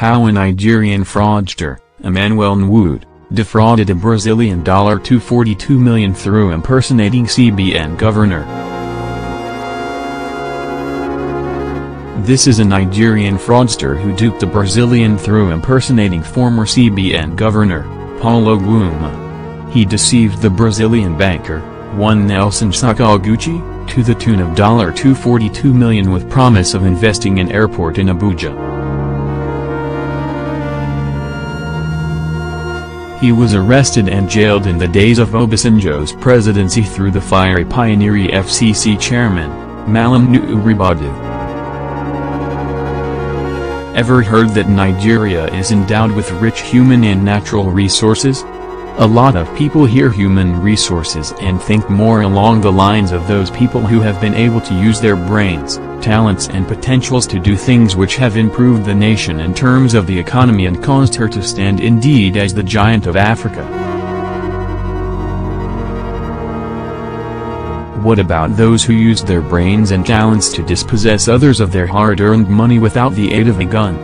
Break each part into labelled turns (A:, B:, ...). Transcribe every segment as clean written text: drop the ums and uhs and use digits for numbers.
A: How a Nigerian fraudster, Emmanuel Nwude, defrauded a Brazilian $242 million through impersonating CBN governor. This is a Nigerian fraudster who duped a Brazilian through impersonating former CBN governor, Paulo Guima. He deceived the Brazilian banker, one Nelson Sakaguchi, to the tune of $242 million with promise of investing in airport in Abuja. He was arrested and jailed in the days of Obasanjo's presidency through the fiery pioneer FCC chairman, Malam Nwude. Ever heard that Nigeria is endowed with rich human and natural resources? A lot of people hear human resources and think more along the lines of those people who have been able to use their brains, talents and potentials to do things which have improved the nation in terms of the economy and caused her to stand indeed as the giant of Africa. What about those who used their brains and talents to dispossess others of their hard-earned money without the aid of a gun?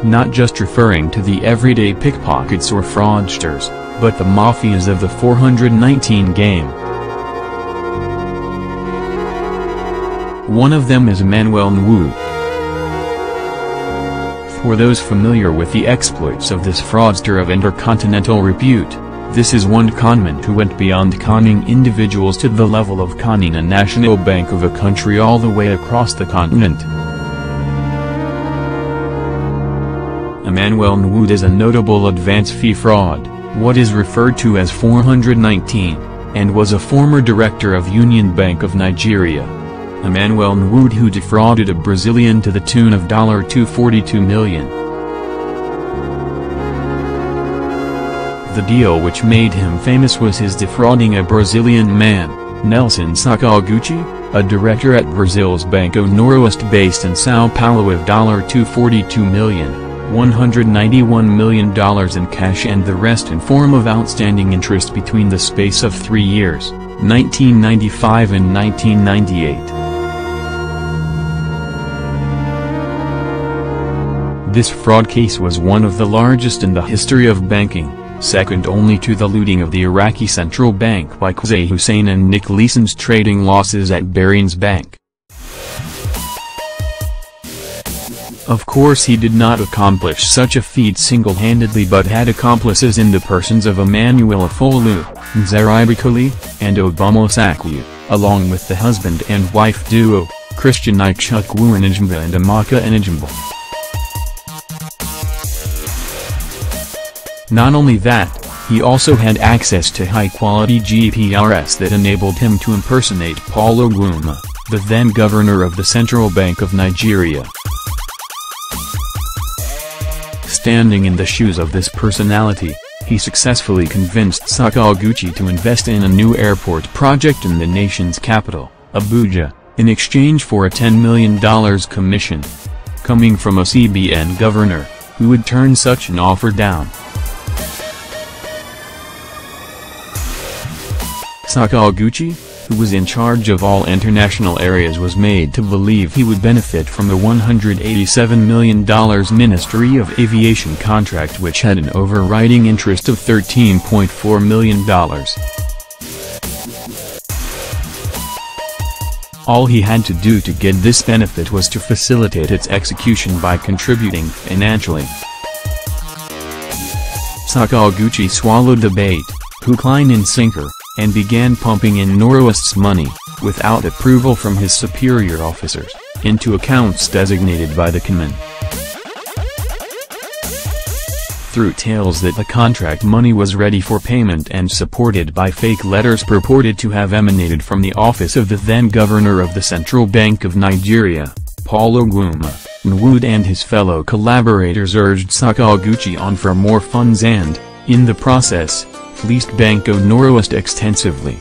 A: Not just referring to the everyday pickpockets or fraudsters, but the mafias of the 419 game. One of them is Emmanuel Nwude. For those familiar with the exploits of this fraudster of intercontinental repute, this is one conman who went beyond conning individuals to the level of conning a national bank of a country all the way across the continent. Emmanuel Nwude is a notable advance fee fraud, what is referred to as 419, and was a former director of Union Bank of Nigeria. Emmanuel Nwude, who defrauded a Brazilian to the tune of $242 million. The deal which made him famous was his defrauding a Brazilian man, Nelson Sakaguchi, a director at Brazil's Banco Noroeste based in Sao Paulo, of $242 million. $191 million in cash and the rest in form of outstanding interest between the space of 3 years, 1995 and 1998. This fraud case was one of the largest in the history of banking, second only to the looting of the Iraqi central bank by Qusay Hussein and Nick Leeson's trading losses at Barings Bank. Of course, he did not accomplish such a feat single-handedly but had accomplices in the persons of Emmanuel Afolu, Nzaribikuli, and Obama Sakwu, along with the husband and wife duo, Christian Ichukwu Enijimba and Amaka Enijimba. Not only that, he also had access to high-quality GPRS that enabled him to impersonate Paulo Guima, the then governor of the Central Bank of Nigeria. Standing in the shoes of this personality, he successfully convinced Sakaguchi to invest in a new airport project in the nation's capital, Abuja, in exchange for a $10 million commission, coming from a CBN governor, who would turn such an offer down. Sakaguchi, who was in charge of all international areas, was made to believe he would benefit from the $187 million Ministry of Aviation contract, which had an overriding interest of $13.4 million. All he had to do to get this benefit was to facilitate its execution by contributing financially. Sakaguchi swallowed the bait, hook, line and sinker, and began pumping in Noroeste's money, without approval from his superior officers, into accounts designated by the conman. Through tales that the contract money was ready for payment and supported by fake letters purported to have emanated from the office of the then governor of the Central Bank of Nigeria, Paulo Guima, Nwude and his fellow collaborators urged Sakaguchi on for more funds and, in the process, fleeced Banco Noroeste extensively.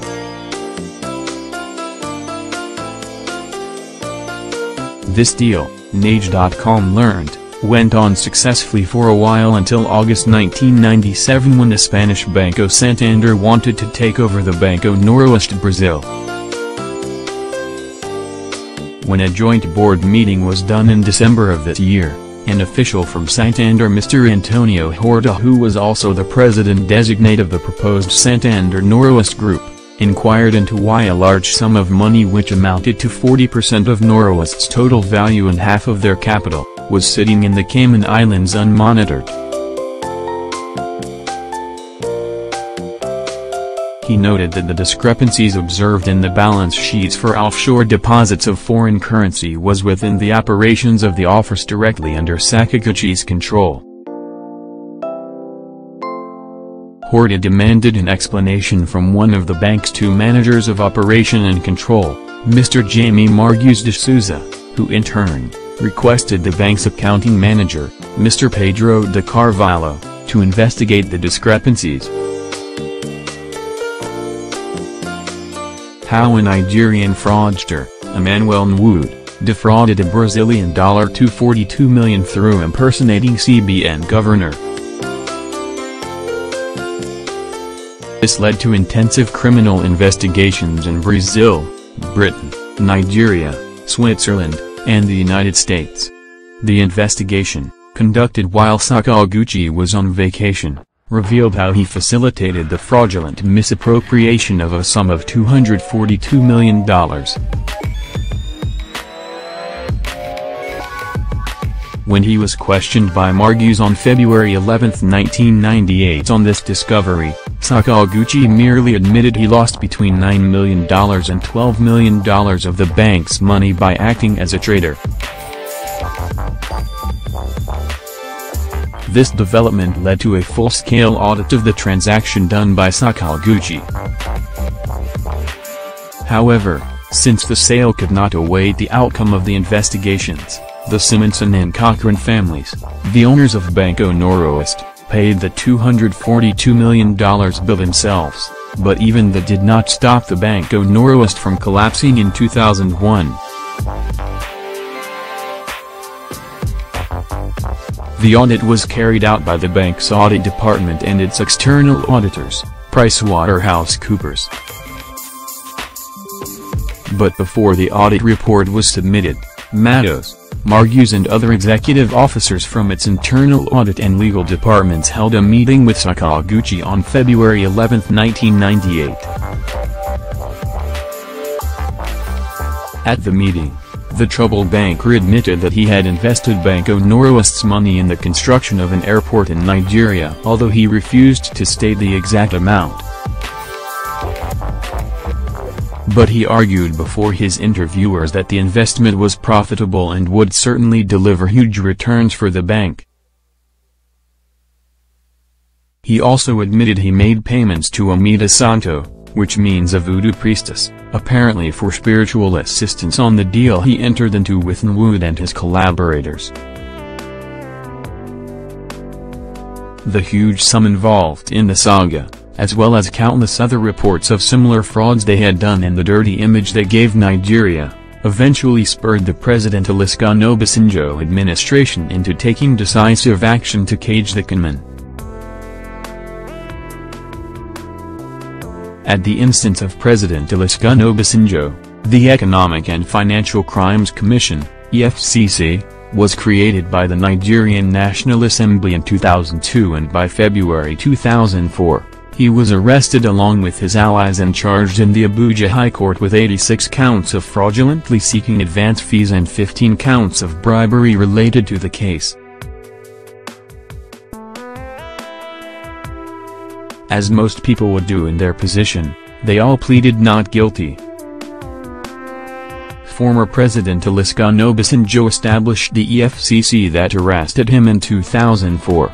A: This deal, Nage.com learned, went on successfully for a while until August 1997, when the Spanish Banco Santander wanted to take over the Banco Noroeste Brazil. When a joint board meeting was done in December of that year, An official from Santander, Mr. Antonio Horta, who was also the president-designate of the proposed Santander Noroeste Group, inquired into why a large sum of money, which amounted to 40% of Noroeste's total value and half of their capital, was sitting in the Cayman Islands unmonitored. He noted that the discrepancies observed in the balance sheets for offshore deposits of foreign currency was within the operations of the office directly under Sakaguchi's control. Horta demanded an explanation from one of the bank's two managers of operation and control, Mr. Jaime Marques de Souza, who in turn requested the bank's accounting manager, Mr. Pedro de Carvalho, to investigate the discrepancies. How a Nigerian fraudster, Emmanuel Nwude, defrauded a Brazilian $242 million through impersonating CBN governor. This led to intensive criminal investigations in Brazil, Britain, Nigeria, Switzerland, and the United States. The investigation, conducted while Sakaguchi was on vacation, revealed how he facilitated the fraudulent misappropriation of a sum of $242 million. When he was questioned by Marques on February 11, 1998 on this discovery, Sakaguchi merely admitted he lost between $9 million and $12 million of the bank's money by acting as a trader. This development led to a full-scale audit of the transaction done by Sakaguchi. However, since the sale could not await the outcome of the investigations, the Simonson and Cochran families, the owners of Banco Noroeste, paid the $242 million bill themselves, but even that did not stop the Banco Noroeste from collapsing in 2001. The audit was carried out by the bank's audit department and its external auditors, PricewaterhouseCoopers. But before the audit report was submitted, Matos, Marques and other executive officers from its internal audit and legal departments held a meeting with Sakaguchi on February 11, 1998. At the meeting, the troubled banker admitted that he had invested Banco Noroeste's money in the construction of an airport in Nigeria, although he refused to state the exact amount. But he argued before his interviewers that the investment was profitable and would certainly deliver huge returns for the bank. He also admitted he made payments to Amida Santo, which means a voodoo priestess, apparently for spiritual assistance on the deal he entered into with Nwude and his collaborators. The huge sum involved in the saga, as well as countless other reports of similar frauds they had done and the dirty image they gave Nigeria, eventually spurred the President Olusegun Obasanjo administration into taking decisive action to cage the conman. At the instance of President Olusegun Obasanjo, the Economic and Financial Crimes Commission, EFCC, was created by the Nigerian National Assembly in 2002, and by February 2004, he was arrested along with his allies and charged in the Abuja High Court with 86 counts of fraudulently seeking advance fees and 15 counts of bribery related to the case. As most people would do in their position, they all pleaded not guilty. Former President Olusegun Obasanjo established the EFCC that arrested him in 2004.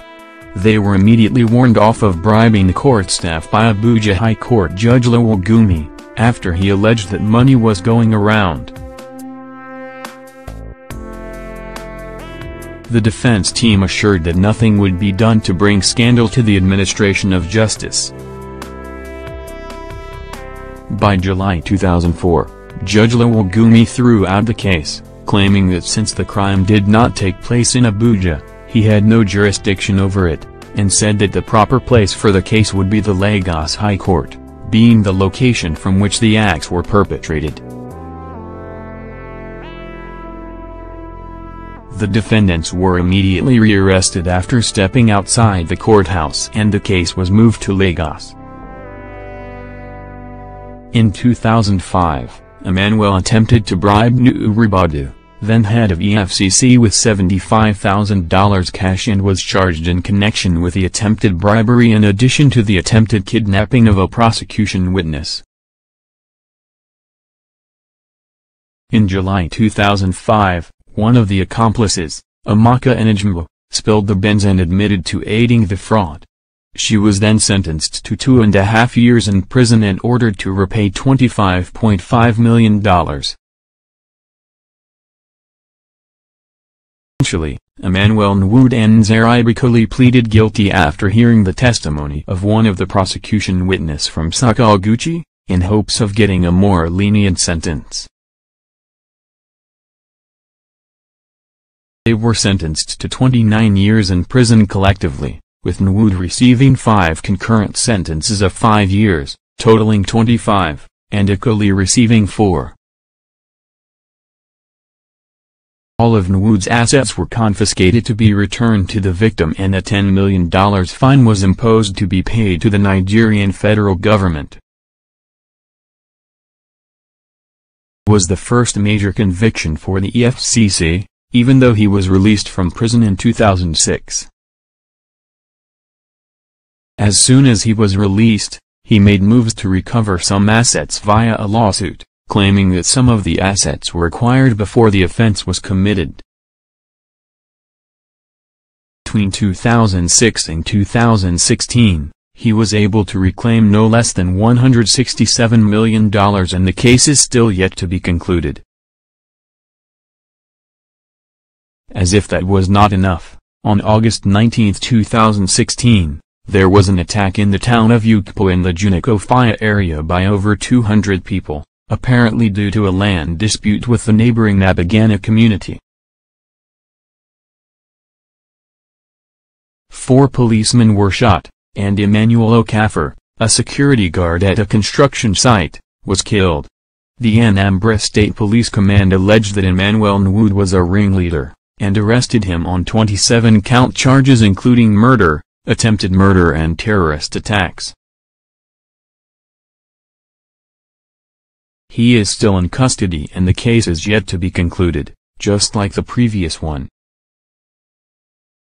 A: They were immediately warned off of bribing the court staff by Abuja High Court Judge Lawal Gumi, after he alleged that money was going around. The defense team assured that nothing would be done to bring scandal to the administration of justice. By July 2004, Judge Lawal Gumi threw out the case, claiming that since the crime did not take place in Abuja, he had no jurisdiction over it, and said that the proper place for the case would be the Lagos High Court, being the location from which the acts were perpetrated. The defendants were immediately rearrested after stepping outside the courthouse, and the case was moved to Lagos. In 2005, Emmanuel attempted to bribe Nwude, then head of EFCC, with $75,000 cash and was charged in connection with the attempted bribery in addition to the attempted kidnapping of a prosecution witness. In July 2005, one of the accomplices, Emmanuel Nwude, spilled the beans and admitted to aiding the fraud. She was then sentenced to 2.5 years in prison and ordered to repay $25.5 million. Eventually, Emmanuel Nwude and pleaded guilty after hearing the testimony of one of the prosecution witness from Sakaguchi, in hopes of getting a more lenient sentence. They were sentenced to 29 years in prison collectively, with Nwude receiving 5 concurrent sentences of 5 years, totaling 25, and Akoli receiving 4. All of Nwude's assets were confiscated to be returned to the victim, and a $10 million fine was imposed to be paid to the Nigerian federal government. It was the first major conviction for the EFCC, even though he was released from prison in 2006. As soon as he was released, he made moves to recover some assets via a lawsuit, claiming that some of the assets were acquired before the offense was committed. Between 2006 and 2016, he was able to reclaim no less than $167 million, and the case is still yet to be concluded. As if that was not enough, on August 19, 2016, there was an attack in the town of Ukpo in the Juniko-Faya area by over 200 people, apparently due to a land dispute with the neighboring Nabagana community. 4 policemen were shot, and Emmanuel Okafor, a security guard at a construction site, was killed. The Anambra State Police Command alleged that Emmanuel Nwude was a ringleader, and arrested him on 27-count charges including murder, attempted murder and terrorist attacks. He is still in custody and the case is yet to be concluded, just like the previous one.